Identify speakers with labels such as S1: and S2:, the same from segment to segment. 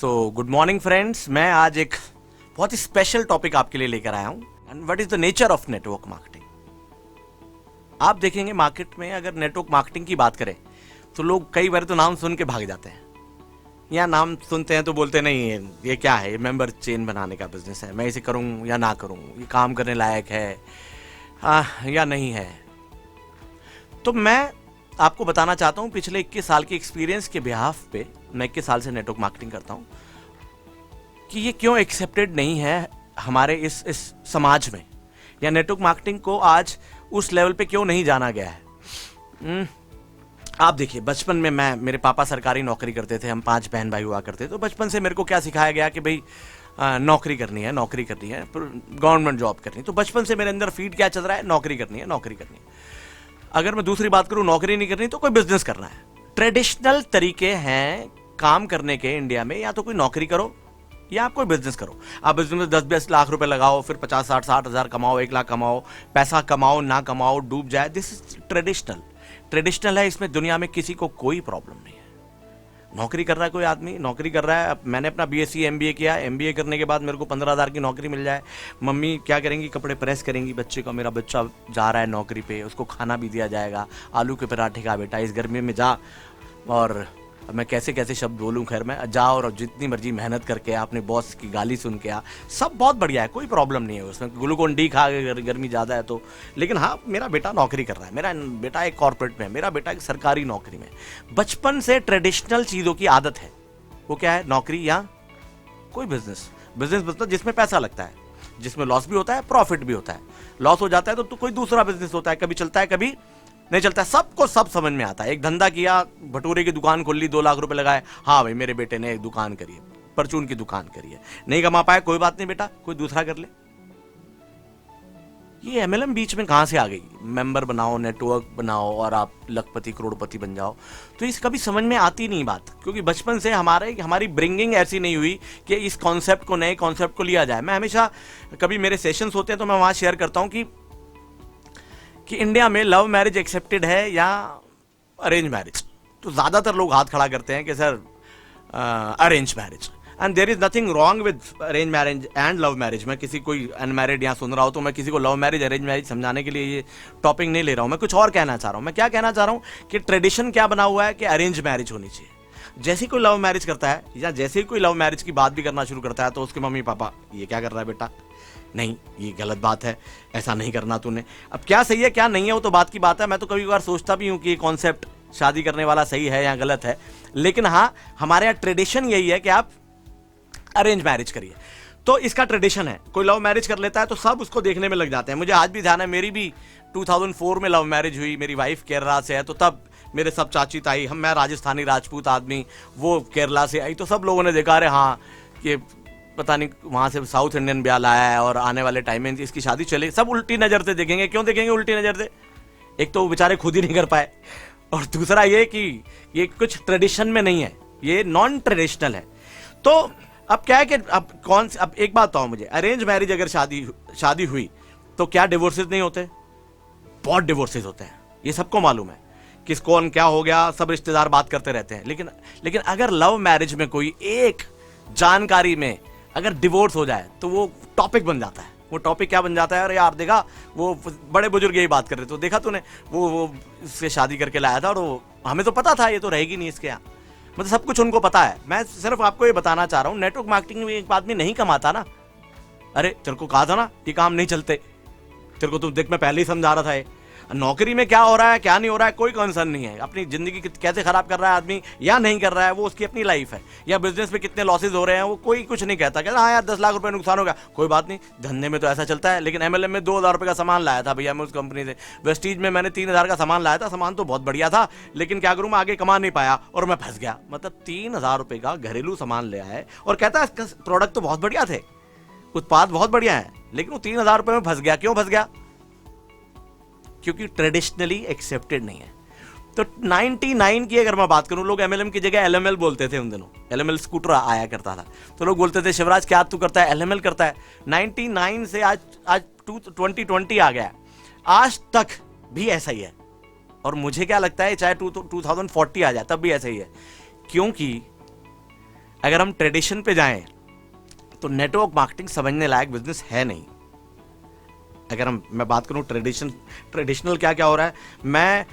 S1: Good morning friends. मैं आज एक बहुत ही स्पेशल टॉपिक आपके लिए लेकर आया हूं। And what is the nature of network marketing. आप देखेंगे मार्केट में अगर नेटवर्क मार्केटिंग की बात करें तो लोग कई बार तो नाम सुन के भाग जाते हैं, या नाम सुनते हैं तो बोलते नहीं है ये क्या है, ये मेंबर चेन बनाने का बिजनेस है, मैं इसे करूं या ना करूं, ये काम करने लायक है या नहीं है। तो मैं आपको बताना चाहता हूं पिछले 21 साल के एक्सपीरियंस के बिहाफ पे, मैं 21 साल से नेटवर्क मार्केटिंग करता हूं, कि ये क्यों एक्सेप्टेड नहीं है हमारे इस समाज में, या नेटवर्क मार्केटिंग को आज उस लेवल पे क्यों नहीं जाना गया है। आप देखिए, बचपन में मेरे पापा सरकारी नौकरी करते थे, हम 5 बहन भाई हुआ करते, तो बचपन से मेरे को क्या सिखाया गया कि भाई नौकरी करनी है, गवर्नमेंट जॉब करनी है। तो बचपन से मेरे अंदर फीड क्या चल रहा है, नौकरी करनी है। अगर मैं दूसरी बात करूं, नौकरी नहीं करनी तो कोई बिजनेस करना है। ट्रेडिशनल तरीके हैं काम करने के इंडिया में, या तो कोई नौकरी करो या आप कोई बिजनेस करो। आप बिजनेस में 10-20 लाख रुपए लगाओ, फिर 50-60 हज़ार कमाओ, 1 लाख कमाओ, पैसा कमाओ ना कमाओ, डूब जाए। दिस इज ट्रेडिशनल है, इसमें दुनिया में किसी को कोई प्रॉब्लम नहीं है। नौकरी कर रहा है कोई आदमी, नौकरी कर रहा है। मैंने अपना बीएससी एमबीए किया, एमबीए करने के बाद मेरे को 15,000 की नौकरी मिल जाए, मम्मी क्या करेंगी, कपड़े प्रेस करेंगी बच्चे का, मेरा बच्चा जा रहा है नौकरी पे, उसको खाना भी दिया जाएगा, आलू के पराठे का बेटा इस गर्मी में जा। और मैं कैसे कैसे शब्द बोलूं, खैर मैं जा और जितनी मर्जी मेहनत करके अपने बॉस की गाली सुन के आ, सब बहुत बढ़िया है, कोई प्रॉब्लम नहीं है उसमें, ग्लूकोन डी खा के गर्मी ज़्यादा है तो। लेकिन हाँ, मेरा बेटा नौकरी कर रहा है, मेरा बेटा एक कॉर्पोरेट में है, मेरा बेटा एक सरकारी नौकरी में। बचपन से ट्रेडिशनल चीज़ों की आदत है। वो क्या है, नौकरी या कोई बिजनेस मतलब जिसमें पैसा लगता है, जिसमें लॉस भी होता है, प्रॉफिट भी होता है। लॉस हो जाता है तो कोई दूसरा बिजनेस होता है, कभी चलता है कभी नहीं चलता है। सबको सब समझ में आता है। एक धंधा किया, भटूरे की दुकान खोल ली, 2 लाख रुपए लगाए, हाँ भाई मेरे बेटे ने एक दुकान करी है, परचून की दुकान करी है, नहीं कमा पाया कोई बात नहीं बेटा, कोई दूसरा कर ले। ये एमएलएम बीच में कहां से आ गई, मेंबर बनाओ, नेटवर्क बनाओ और आप लखपति करोड़पति बन जाओ। तो इस कभी समझ में आती नहीं बात, क्योंकि बचपन से हमारी ब्रिंगिंग ऐसी नहीं हुई कि इस कॉन्सेप्ट को, नए कॉन्सेप्ट को लिया जाए। मैं हमेशा, कभी मेरे सेशंस होते हैं तो मैं वहां शेयर करता हूं कि इंडिया में लव मैरिज एक्सेप्टेड है या अरेंज मैरिज। तो ज्यादातर लोग हाथ खड़ा करते हैं कि sir arrange marriage, and there is nothing wrong with arrange marriage and love marriage. मैं किसी कोई अनमैरिड यहाँ सुन रहा हो तो मैं किसी को लव मैरिज अरेंज मैरिज समझाने के लिए ये टॉपिक नहीं ले रहा हूँ। मैं कुछ और कहना चाह रहा हूँ। मैं क्या कहना चाह रहा हूँ कि ट्रेडिशन क्या बना हुआ है कि अरेंज मैरिज होनी चाहिए। जैसे कोई लव मैरिज करता है, या जैसे ही कोई लव मैरिज की बात भी करना शुरू करता है, तो उसके मम्मी पापा, ये क्या कर रहा है बेटा, नहीं ये गलत बात है, ऐसा नहीं करना तूने। अब क्या सही है क्या नहीं है वो तो बात की बात है। मैं तो कभी कभार सोचता भी हूँ कि ये कॉन्सेप्ट शादी करने वाला सही है या गलत है, लेकिन हाँ, हमारे यहाँ ट्रेडिशन यही है कि आप अरेंज मैरिज करिए। तो इसका ट्रेडिशन है, कोई लव मैरिज कर लेता है तो सब उसको देखने में लग जाते हैं। मुझे आज भी ध्यान है, मेरी भी 2004 में लव मैरिज हुई। मेरी वाइफ केरला से है, तो तब मेरे सब चाची ताई, मैं राजस्थानी राजपूत आदमी, वो केरला से आई, तो सब लोगों ने देखा, अरे हाँ ये पता नहीं वहां से साउथ इंडियन ब्याह लाया है और आने वाले टाइम में इसकी शादी चले। सब उल्टी नजर से देखेंगे। क्यों देखेंगे उल्टी नजर से? एक तो वो बेचारे खुद ही नहीं कर पाए, और दूसरा ये कि ये कुछ ट्रेडिशन में नहीं है, ये नॉन ट्रेडिशनल है। तो अब क्या है कि अब एक बात बताओ मुझे, अरेंज मैरिज अगर शादी हुई तो क्या डिवोर्सेस नहीं होते? बहुत डिवोर्सेस होते हैं, ये सबको मालूम है। किस कौन क्या हो गया, सब रिश्तेदार बात करते रहते हैं। लेकिन अगर लव मैरिज में कोई एक जानकारी में अगर डिवोर्स हो जाए तो वो टॉपिक बन जाता है। वो टॉपिक क्या बन जाता है, अरे यार देखा वो बड़े बुजुर्ग यही बात कर रहे थे, तो देखा तूने वो इससे शादी करके लाया था, और वो हमें तो पता था ये तो रहेगी नहीं इसके यहाँ, मतलब सब कुछ उनको पता है। मैं सिर्फ आपको ये बताना चाह रहा हूँ, नेटवर्क मार्केटिंग में एक आदमी नहीं कमाता ना। अरे तेरे को कहा था ना ये काम नहीं चलते, तेरे को तुम देख मैं पहले ही समझा रहा था। ये नौकरी में क्या हो रहा है क्या नहीं हो रहा है कोई कंसर्न नहीं है। अपनी जिंदगी कैसे खराब कर रहा है आदमी या नहीं कर रहा है, वो उसकी अपनी लाइफ है। या बिजनेस में कितने लॉसेज हो रहे हैं, वो कोई कुछ नहीं कहता, कहता हाँ यार 10 लाख रुपए नुकसान हो गया, कोई बात नहीं, धंधे में तो ऐसा चलता है। लेकिन एमएलएम में 2,000 रुपए का सामान लाया था भैया मैं उस कंपनी से, वेस्टीज में मैंने 3,000 का सामान लाया था, सामान तो बहुत बढ़िया था, लेकिन क्या करूं मैं आगे कमा नहीं पाया और मैं फंस गया। मतलब 3,000 रुपए का घरेलू सामान ले आए और कहता है प्रोडक्ट तो बहुत बढ़िया थे, उत्पाद बहुत बढ़िया है, लेकिन वो 3,000 रुपए में फंस गया। क्यों फंस गया? क्योंकि ट्रेडिशनली एक्सेप्टेड नहीं है। तो 99 की अगर मैं बात करूं, लोग एमएलएम की जगह एलएमएल बोलते थे उन दिनों। एलएमएल स्कूटर आया करता था, तो लोग बोलते थे शिवराज क्या तू करता है, एलएमएल करता है। 99 से आज 2020 आ गया, आज तक भी ऐसा ही है। और मुझे क्या लगता है चाहे 2040 आ जाए तब भी ऐसा ही है, क्योंकि अगर हम ट्रेडिशन पे जाएं तो नेटवर्क मार्केटिंग समझने लायक बिजनेस है नहीं। अगर मैं बात करूं ट्रेडिशनल क्या क्या हो रहा है,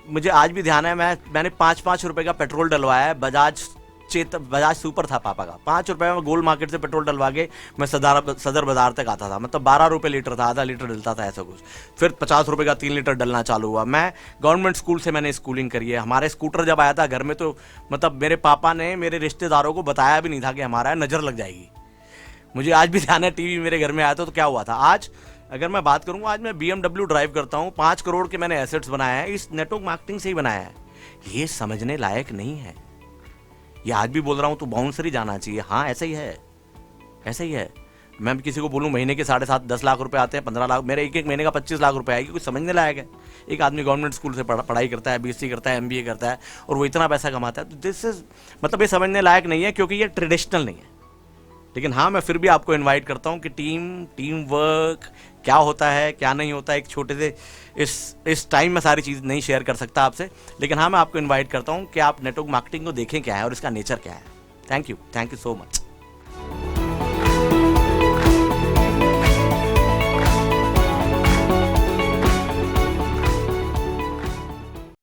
S1: मुझे आज भी ध्यान है, मैंने 5-5 रुपए का पेट्रोल डलवाया है। बजाज सुपर था पापा का, 5 रुपए में गोल्ड मार्केट से पेट्रोल डलवा के मैं सदर बाजार तक आता था। मतलब 12 रुपए लीटर था, आधा लीटर डलता था ऐसा कुछ। फिर 50 रुपए का 3 लीटर डलना चालू हुआ। मैं गवर्नमेंट स्कूल से मैंने स्कूलिंग करी है। हमारे स्कूटर जब आया था घर में तो मतलब मेरे पापा ने मेरे रिश्तेदारों को बताया भी नहीं था कि हमारा नजर लग जाएगी। मुझे आज भी ध्यान है, टीवी मेरे घर में आया था तो क्या हुआ था। आज अगर मैं बात करूंगा, आज मैं BMW ड्राइव करता हूं, 5 करोड़ के मैंने एसेट्स बनाए हैं, इस नेटवर्क मार्केटिंग से ही बनाया है। ये समझने लायक नहीं है। ये आज भी बोल रहा हूं तो बाउंसर ही जाना चाहिए। हाँ ऐसा ही है, ऐसा ही है। मैं किसी को बोलूं महीने के 7.5-10 लाख रुपए आते हैं, 15 लाख, मेरे एक महीने का 25 लाख रुपए आएगी, कुछ समझने लायक है। एक आदमी गवर्नमेंट स्कूल से पढ़ाई करता है, BSc करता है, MBA करता है और वो इतना पैसा कमाता है, तो दिस इज मतलब ये समझने लायक नहीं है, क्योंकि ये ट्रेडिशनल नहीं है। लेकिन हाँ, मैं फिर भी आपको इनवाइट करता हूँ कि टीम वर्क क्या होता है, क्या नहीं होता है। एक छोटे से इस टाइम में सारी चीज़ नहीं शेयर कर सकता आपसे, लेकिन हाँ मैं आपको इनवाइट करता हूँ कि आप नेटवर्क मार्केटिंग को देखें क्या है और इसका नेचर क्या है। Thank you so much.